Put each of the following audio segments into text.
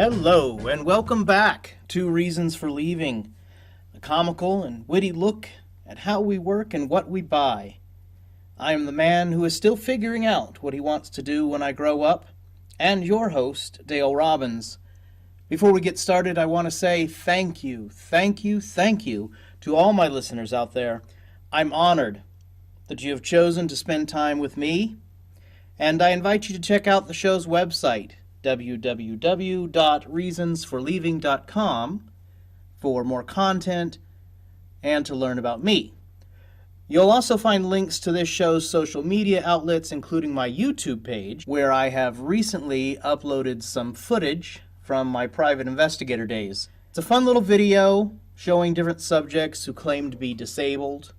Hello, and welcome back to Reasons for Leaving, a comical and witty look at how we work and what we buy. I am the man who is still figuring out what he wants to do when I grow up, and your host, Dale Robbins. Before we get started, I want to say thank you to all my listeners out there. I'm honored that you have chosen to spend time with me, and I invite you to check out the show's website, www.reasonsforleaving.com, for more content and to learn about me. You'll also find links to this show's social media outlets, including my YouTube page, where I have recently uploaded some footage from my private investigator days. It's a fun little video showing different subjects who claim to be disabled.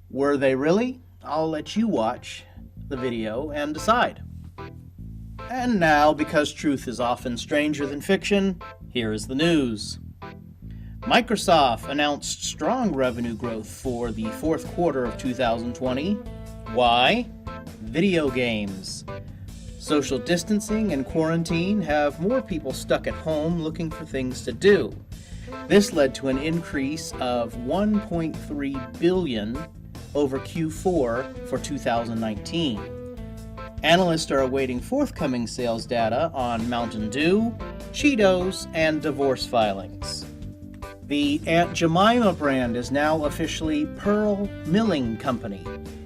Were they really? I'll let you watch the video and decide. And now, because truth is often stranger than fiction, here is the news. Microsoft announced strong revenue growth for the fourth quarter of 2020. Why? Video games. Social distancing and quarantine have more people stuck at home looking for things to do. This led to an increase of $1.3 billion over Q4 for 2019. Analysts are awaiting forthcoming sales data on Mountain Dew, Cheetos, and divorce filings. The Aunt Jemima brand is now officially Pearl Milling Company.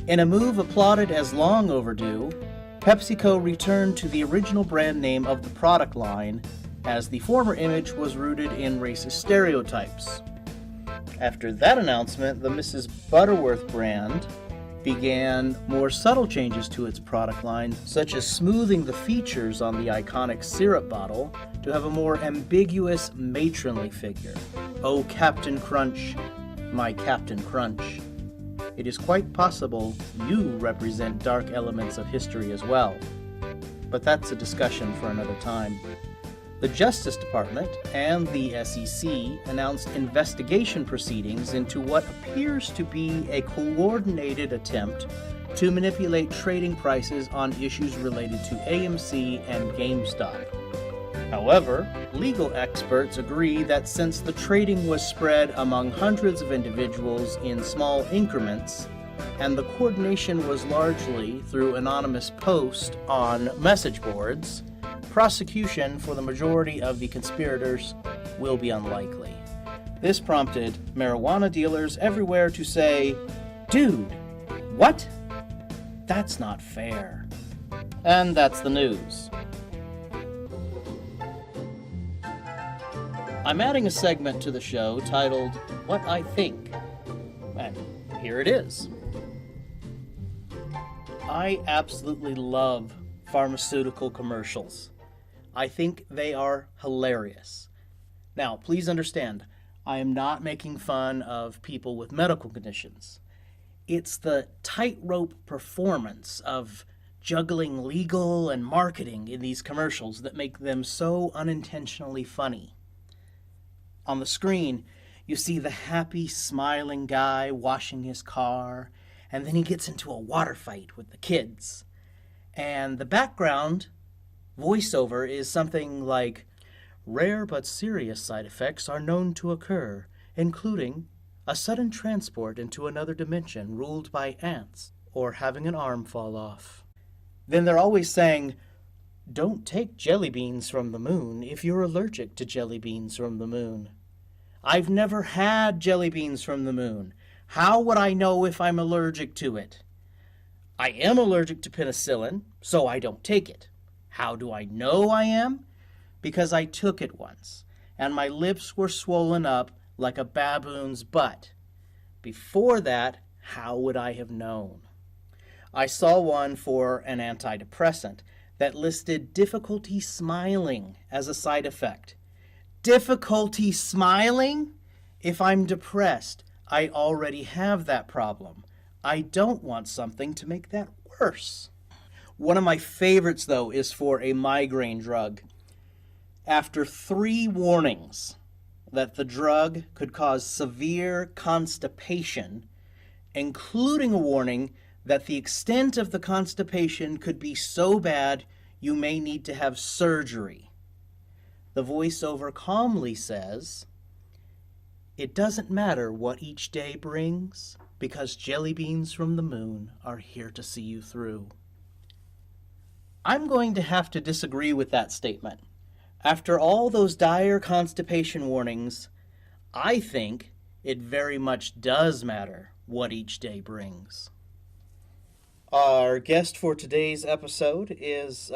In a move applauded as long overdue, PepsiCo returned to the original brand name of the product line, as the former image was rooted in racist stereotypes. After that announcement, the Mrs. Butterworth brand began more subtle changes to its product line, such as smoothing the features on the iconic syrup bottle to have a more ambiguous matronly figure. Oh, Captain Crunch, my Captain Crunch. It is quite possible you represent dark elements of history as well. But that's a discussion for another time. The Justice Department and the SEC announced investigation proceedings into what appears to be a coordinated attempt to manipulate trading prices on issues related to AMC and GameStop. However, legal experts agree that since the trading was spread among hundreds of individuals in small increments, and the coordination was largely through anonymous posts on message boards, prosecution for the majority of the conspirators will be unlikely. This prompted marijuana dealers everywhere to say, "Dude, what? That's not fair." And that's the news. I'm adding a segment to the show titled, What I Think. And here it is. I absolutely love pharmaceutical commercials. I think they are hilarious. Now, please understand, I am not making fun of people with medical conditions. It's the tightrope performance of juggling legal and marketing in these commercials that make them so unintentionally funny. On the screen, you see the happy, smiling guy washing his car, and then he gets into a water fight with the kids. And the background voiceover is something like, "Rare but serious side effects are known to occur, including a sudden transport into another dimension ruled by ants, or having an arm fall off." Then they're always saying, "Don't take jelly beans from the moon if you're allergic to jelly beans from the moon." I've never had jelly beans from the moon. How would I know if I'm allergic to it? I am allergic to penicillin, so I don't take it. How do I know I am? Because I took it once, and my lips were swollen up like a baboon's butt. Before that, how would I have known? I saw one for an antidepressant that listed difficulty smiling as a side effect. Difficulty smiling? If I'm depressed, I already have that problem. I don't want something to make that worse. One of my favorites, though, is for a migraine drug. After 3 warnings that the drug could cause severe constipation, including a warning that the extent of the constipation could be so bad you may need to have surgery, the voiceover calmly says, "It doesn't matter what each day brings, because jelly beans from the moon are here to see you through." I'm going to have to disagree with that statement. After all those dire constipation warnings, I think it very much does matter what each day brings. Our guest for today's episode is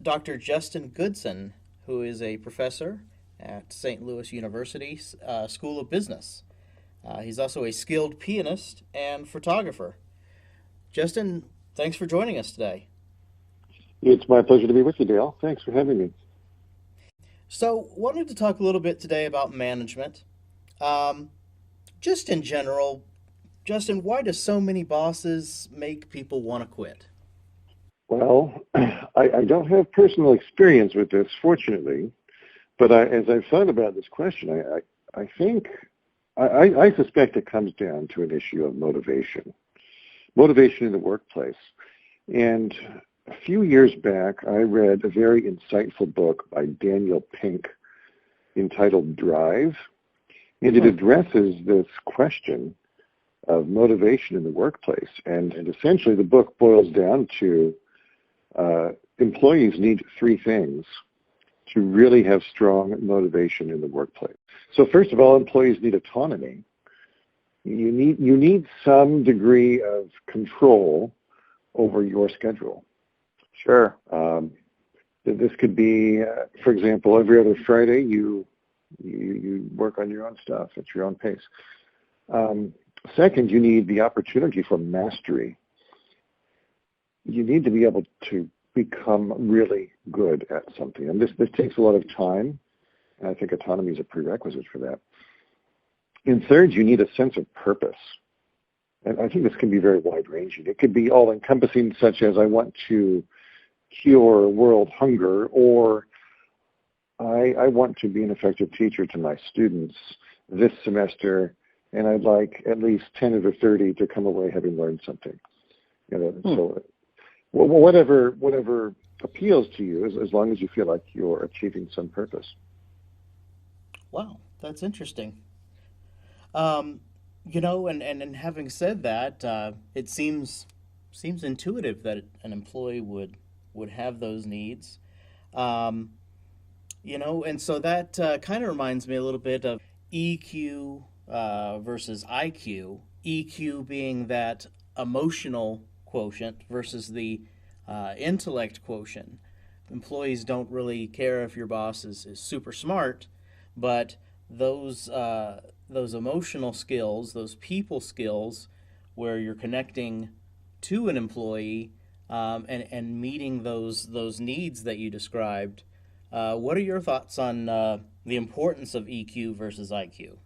Dr. Justin Goodson, who is a professor at St. Louis University School of Business. He's also a skilled pianist and photographer. Justin, thanks for joining us today. It's my pleasure to be with you, Dale. Thanks for having me. So, wanted to talk a little bit today about management. Um, just in general, Justin, why do so many bosses make people want to quit? Well, I don't have personal experience with this, fortunately, but as I've thought about this question, I think, I suspect it comes down to an issue of motivation in the workplace. And a few years back, I read a very insightful book by Daniel Pink entitled Drive, and it addresses this question of motivation in the workplace. And essentially, the book boils down to employees need three things to really have strong motivation in the workplace. So first of all, employees need autonomy. You need some degree of control over your schedule. Sure. This could be, for example, every other Friday you work on your own stuff at your own pace. Second, you need the opportunity for mastery. You need to be able to become really good at something. And this takes a lot of time, and I think autonomy is a prerequisite for that. And third, you need a sense of purpose. And I think this can be very wide-ranging. It could be all-encompassing, such as I want to cure world hunger, or I want to be an effective teacher to my students this semester, and I'd like at least 10 of the 30 to come away having learned something. So whatever appeals to you, as long as you feel like you're achieving some purpose. Wow, that's interesting. Um, and having said that, it seems intuitive that an employee would have those needs. Um, and so that kind of reminds me a little bit of EQ versus IQ. EQ being that emotional quotient versus the intellect quotient. Employees don't really care if your boss is super smart, but those emotional skills, those people skills, where you're connecting to an employee and meeting those needs that you described. What are your thoughts on the importance of EQ versus IQ?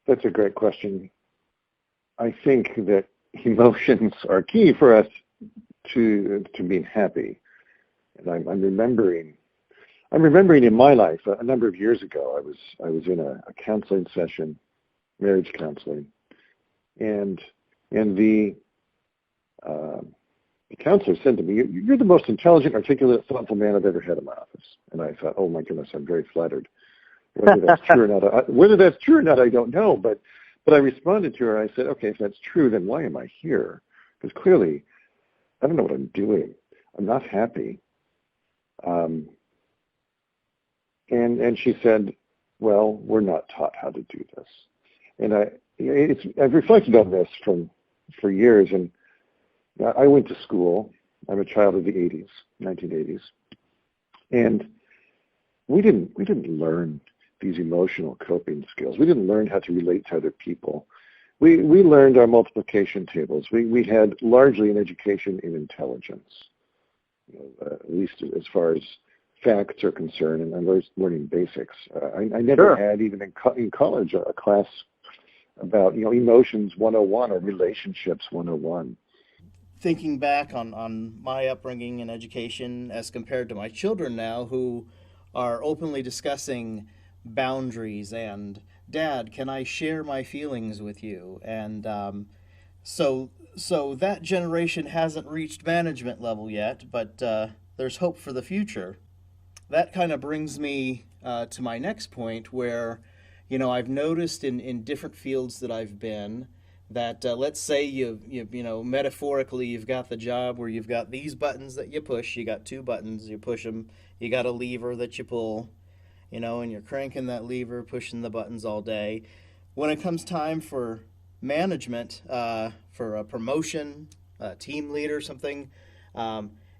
That's a great question. I think that emotions are key for us to being happy. And I'm remembering in my life a number of years ago, I was in a counseling session, marriage counseling, and the counselor said to me, "You're the most intelligent, articulate, thoughtful man I've ever had in my office." And I thought, "Oh my goodness, I'm very flattered." Whether that's true or not, I don't know. But I responded to her. I said, "Okay, if that's true, then why am I here? Because clearly, I don't know what I'm doing. I'm not happy." And she said, "Well, we're not taught how to do this." And I've reflected on this for years. And I went to school. I'm a child of the 80s, 1980s, and we didn't learn these emotional coping skills. We didn't learn how to relate to other people. We learned our multiplication tables. We had largely an education in intelligence, at least as far as facts are concerned, and I was learning basics. I never had, even in college, a class about emotions 101 or relationships 101. Thinking back on my upbringing and education as compared to my children now, who are openly discussing boundaries and, "Dad, can I share my feelings with you?" And so that generation hasn't reached management level yet, but there's hope for the future. That kind of brings me to my next point where, I've noticed in different fields that I've been that let's say metaphorically you've got the job where you've got these buttons that you push, you got two buttons, you push them, you got a lever that you pull, and you're cranking that lever, pushing the buttons all day. When it comes time for management, for a promotion, a team leader, something,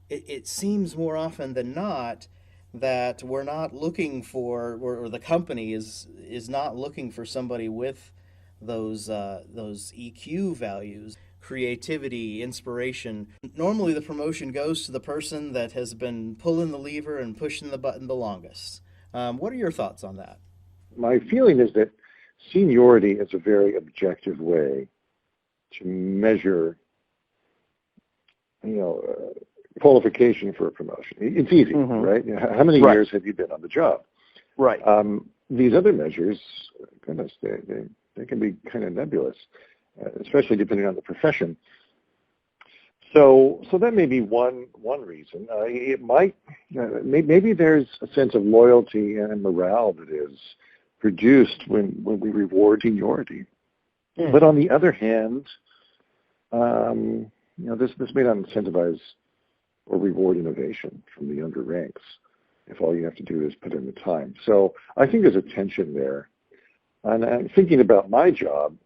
it seems more often than not that we're not looking for, or the company is not looking for somebody with those EQ values, creativity, inspiration. Normally, the promotion goes to the person that has been pulling the lever and pushing the button the longest. What are your thoughts on that? My feeling is that seniority is a very objective way to measure, qualification for a promotion. It's easy, right? How many years have you been on the job? Right. These other measures, goodness, they can be kind of nebulous, especially depending on the profession. So that may be one reason. It might maybe there's a sense of loyalty and morale that is produced when we reward seniority. But on the other hand, this may not incentivize or reward innovation from the younger ranks if all you have to do is put in the time. So I think there's a tension there. And thinking about my job,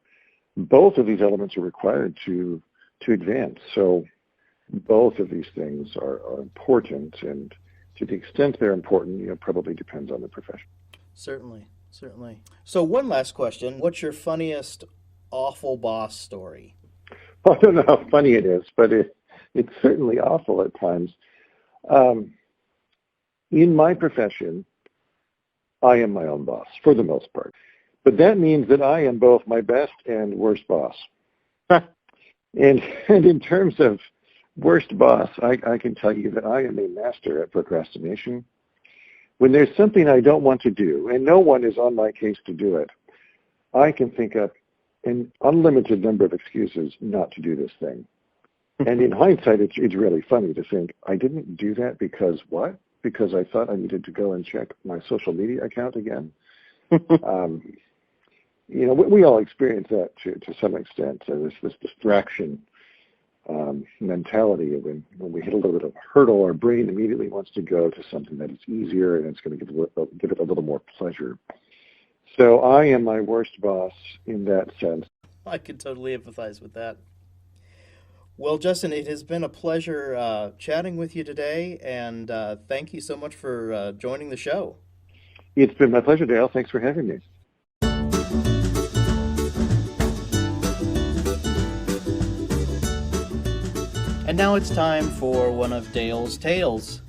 both of these elements are required to advance. So both of these things are important, and to the extent they're important, probably depends on the profession. Certainly. So one last question. What's your funniest awful boss story? I don't know how funny it is, but it's certainly awful at times. In my profession, I am my own boss for the most part. But that means that I am both my best and worst boss. And in terms of worst boss, I can tell you that I am a master at procrastination. When there's something I don't want to do, and no one is on my case to do it, I can think up an unlimited number of excuses not to do this thing. And in hindsight, it's really funny to think, I didn't do that because what? Because I thought I needed to go and check my social media account again. We all experience that to some extent. This distraction mentality of when we hit a little bit of a hurdle, our brain immediately wants to go to something that is easier and it's going to give it a little more pleasure. So I am my worst boss in that sense. I can totally empathize with that. Well, Justin, it has been a pleasure chatting with you today, and thank you so much for joining the show. It's been my pleasure, Dale. Thanks for having me. And now it's time for one of Dale's tales.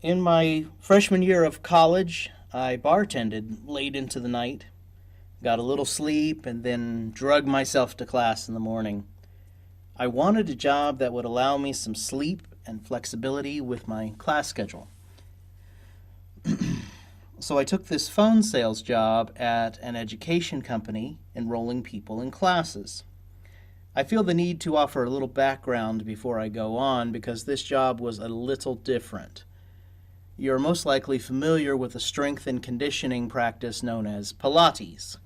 In my freshman year of college, I bartended late into the night, got a little sleep, and then drugged myself to class in the morning. I wanted a job that would allow me some sleep and flexibility with my class schedule. So I took this phone sales job at an education company enrolling people in classes. I feel the need to offer a little background before I go on because this job was a little different. You're most likely familiar with a strength and conditioning practice known as Pilates.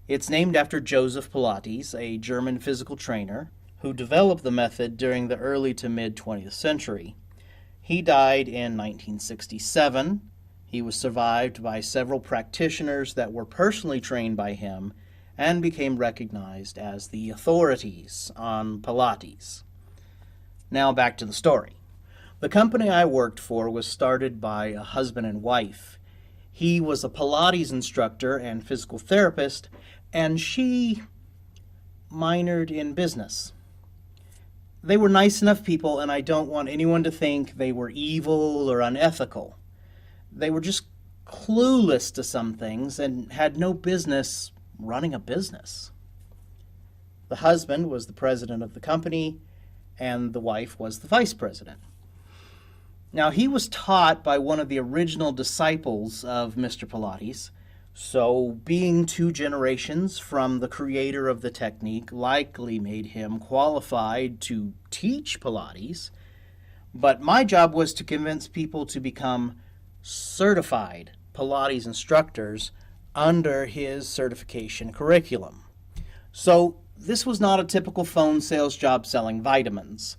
It's named after Joseph Pilates, a German physical trainer who developed the method during the early to mid-20th century. He died in 1967. He was survived by several practitioners that were personally trained by him and became recognized as the authorities on Pilates. Now back to the story. The company I worked for was started by a husband and wife. He was a Pilates instructor and physical therapist, and she minored in business. They were nice enough people, and I don't want anyone to think they were evil or unethical. They were just clueless to some things and had no business running a business. The husband was the president of the company, and the wife was the vice president. Now, he was taught by one of the original disciples of Mr. Pilates, so being two generations from the creator of the technique likely made him qualified to teach Pilates, But my job was to convince people to become certified Pilates instructors under his certification curriculum. So this was not a typical phone sales job selling vitamins.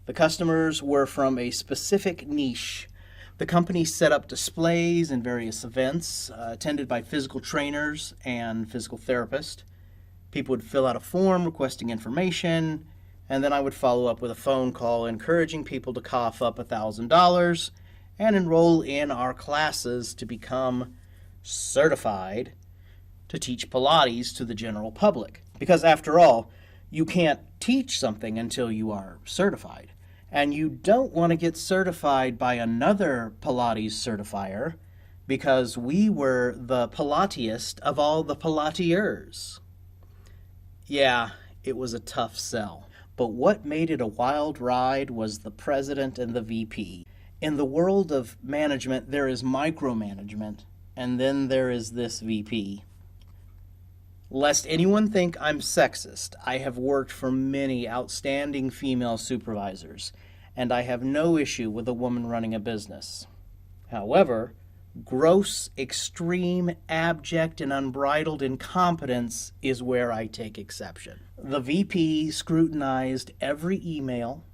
The customers were from a specific niche. The company set up displays and various events attended by physical trainers and physical therapists. People would fill out a form requesting information, and then I would follow up with a phone call encouraging people to cough up $1,000 and enroll in our classes to become certified to teach Pilates to the general public. Because after all, you can't teach something until you are certified. And you don't want to get certified by another Pilates certifier because we were the Pilatiest of all the Pilatiers. Yeah, it was a tough sell. But what made it a wild ride was the president and the VP. In the world of management, there is micromanagement, and then there is this VP. Lest anyone think I'm sexist, I have worked for many outstanding female supervisors, and I have no issue with a woman running a business. However, gross, extreme, abject, and unbridled incompetence is where I take exception. The VP scrutinized every email,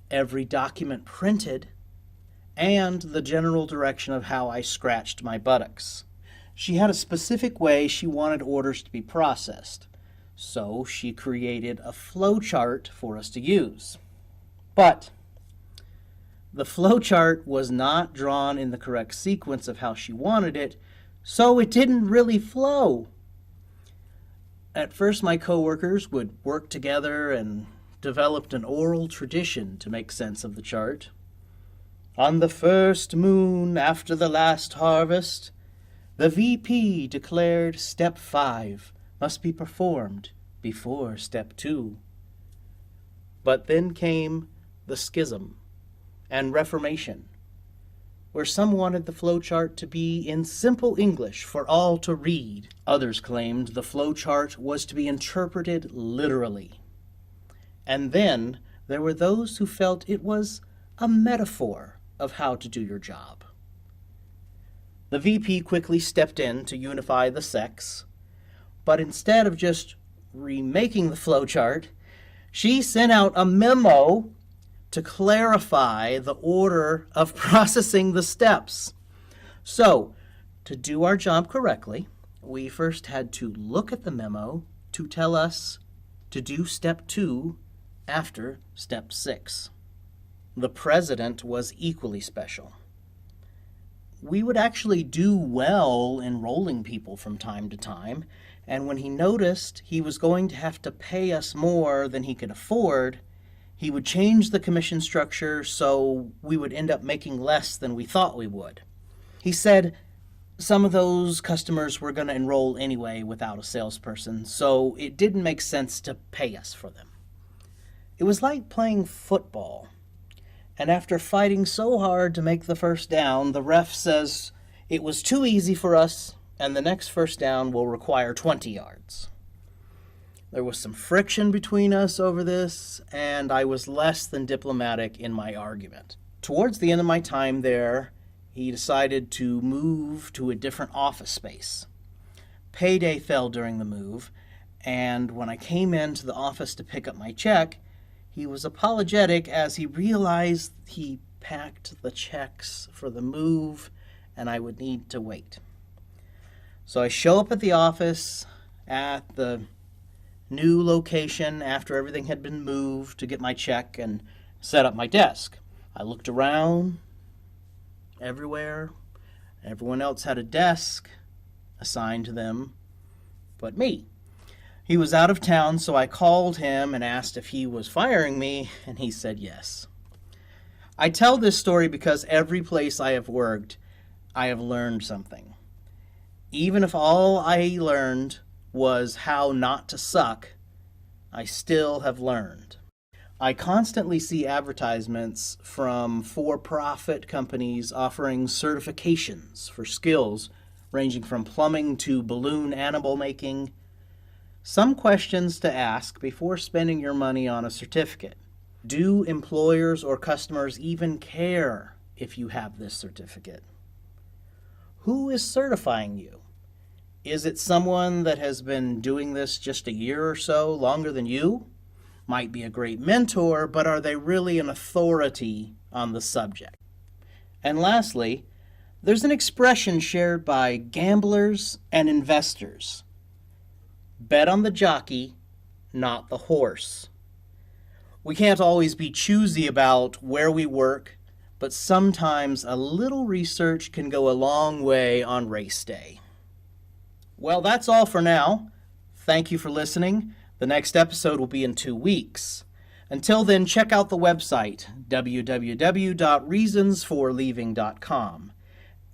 every document printed, and the general direction of how I scratched my buttocks. She had a specific way she wanted orders to be processed, so she created a flowchart for us to use. But the flowchart was not drawn in the correct sequence of how she wanted it, so it didn't really flow. At first, my coworkers would work together and developed an oral tradition to make sense of the chart. On the first moon after the last harvest, the VP declared step 5 must be performed before step 2. But then came the schism and Reformation, where some wanted the flowchart to be in simple English for all to read. Others claimed the flowchart was to be interpreted literally. And then there were those who felt it was a metaphor of how to do your job. The VP quickly stepped in to unify the sex, but instead of just remaking the flowchart, she sent out a memo to clarify the order of processing the steps. So, to do our job correctly, we first had to look at the memo to tell us to do step 2 after step 6. The president was equally special. We would actually do well enrolling people from time to time, and when he noticed he was going to have to pay us more than he could afford, he would change the commission structure so we would end up making less than we thought we would. He said some of those customers were going to enroll anyway without a salesperson, so it didn't make sense to pay us for them. It was like playing football. And after fighting so hard to make the first down, the ref says it was too easy for us, and the next first down will require 20 yards. There was some friction between us over this, and I was less than diplomatic in my argument. Towards the end of my time there, he decided to move to a different office space. Payday fell during the move, and when I came into the office to pick up my check, he was apologetic as he realized he packed the checks for the move and I would need to wait. So I show up at the office at the new location after everything had been moved to get my check and set up my desk. I looked around everywhere. Everyone else had a desk assigned to them but me. He was out of town, so I called him and asked if he was firing me, and he said yes. I tell this story because every place I have worked, I have learned something. Even if all I learned was how not to suck, I still have learned. I constantly see advertisements from for-profit companies offering certifications for skills ranging from plumbing to balloon animal making. Some questions to ask before spending your money on a certificate. Do employers or customers even care if you have this certificate? Who is certifying you? Is it someone that has been doing this just a year or so, longer than you? Might be a great mentor, but are they really an authority on the subject? And lastly, there's an expression shared by gamblers and investors. Bet on the jockey, not the horse. We can't always be choosy about where we work, but sometimes a little research can go a long way on race day. Well, that's all for now. Thank you for listening. The next episode will be in 2 weeks. Until then, check out the website, www.reasonsforleaving.com.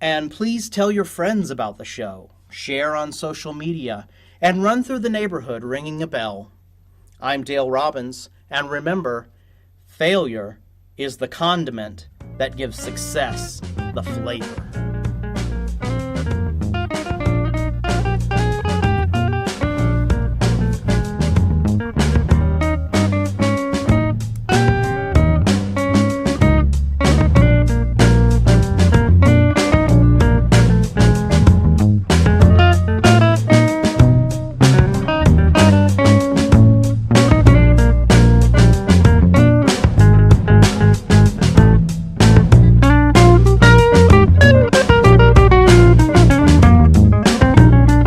And please tell your friends about the show, share on social media, and run through the neighborhood ringing a bell. I'm Dale Robbins, and remember, failure is the condiment that gives success the flavor.